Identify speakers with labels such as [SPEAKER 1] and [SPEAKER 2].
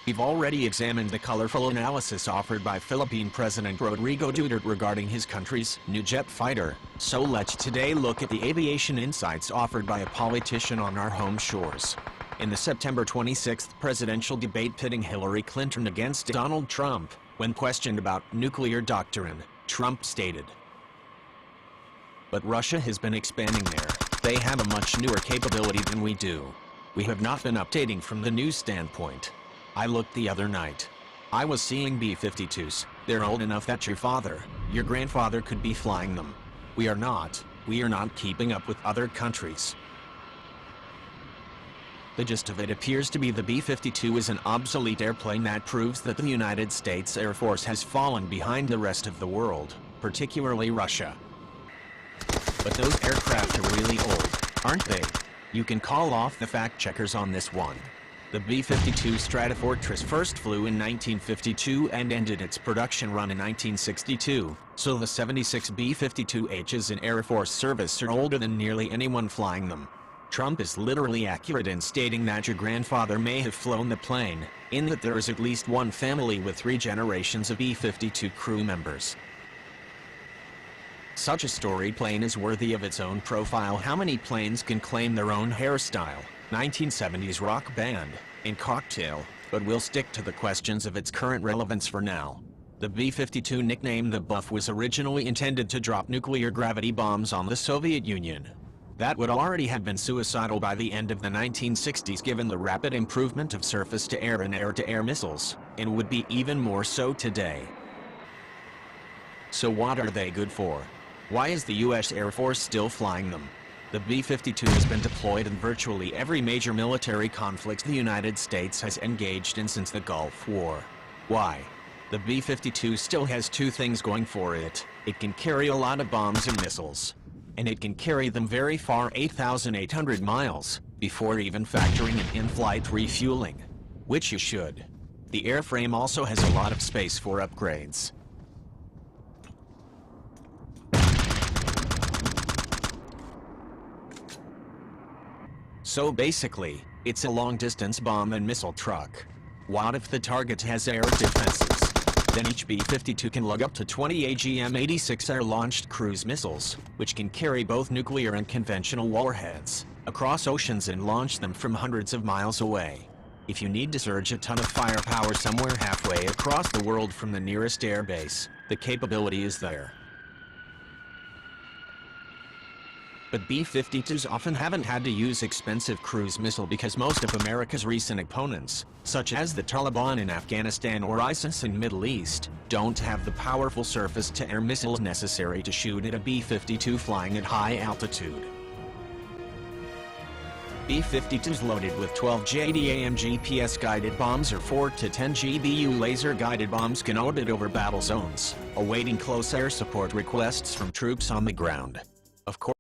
[SPEAKER 1] We've already examined the colorful analysis offered by Philippine President Rodrigo Duterte regarding his country's new jet fighter, so let's today look at the aviation insights offered by a politician on our home shores. In the September 26th presidential debate pitting Hillary Clinton against Donald Trump, when questioned about nuclear doctrine, Trump stated, "But Russia has been expanding there. They have a much newer capability than we do. We have not been updating from the news standpoint. I looked the other night. I was seeing B-52s. They're old enough that your father, your grandfather could be flying them. We are not keeping up with other countries." The gist of it appears to be the B-52 is an obsolete airplane that proves that the United States Air Force has fallen behind the rest of the world, particularly Russia. But those aircraft are really old, aren't they? You can call off the fact-checkers on this one. The B-52 Stratofortress first flew in 1952 and ended its production run in 1962, so the 76 B-52Hs in Air Force service are older than nearly anyone flying them. Trump is literally accurate in stating that your grandfather may have flown the plane, in that there is at least one family with 3 generations of B-52 crew members. Such a storied plane is worthy of its own profile. How many planes can claim their own hairstyle, 1970s rock band, and cocktail, but we'll stick to the questions of its current relevance for now. The B-52, nicknamed the Buff, was originally intended to drop nuclear gravity bombs on the Soviet Union. That would already have been suicidal by the end of the 1960s given the rapid improvement of surface-to-air and air-to-air missiles, and would be even more so today. So what are they good for? Why is the U.S. Air Force still flying them? The B-52 has been deployed in virtually every major military conflict the United States has engaged in since the Gulf War. Why? The B-52 still has 2 things going for it. It can carry a lot of bombs and missiles. And it can carry them very far, 8,800 miles, before even factoring in in-flight refueling. Which you should. The airframe also has a lot of space for upgrades. So basically, it's a long-distance bomb and missile truck. What if the target has air defenses? Then each B-52 can lug up to 20 AGM-86 air-launched cruise missiles, which can carry both nuclear and conventional warheads, across oceans and launch them from hundreds of miles away. If you need to surge a ton of firepower somewhere halfway across the world from the nearest airbase, the capability is there. But B-52s often haven't had to use expensive cruise missile because most of America's recent opponents, such as the Taliban in Afghanistan or ISIS in Middle East, don't have the powerful surface-to-air missiles necessary to shoot at a B-52 flying at high altitude. B-52s loaded with 12 JDAM GPS-guided bombs or 4 to 10 GBU laser-guided bombs can orbit over battle zones, awaiting close air support requests from troops on the ground. Of course,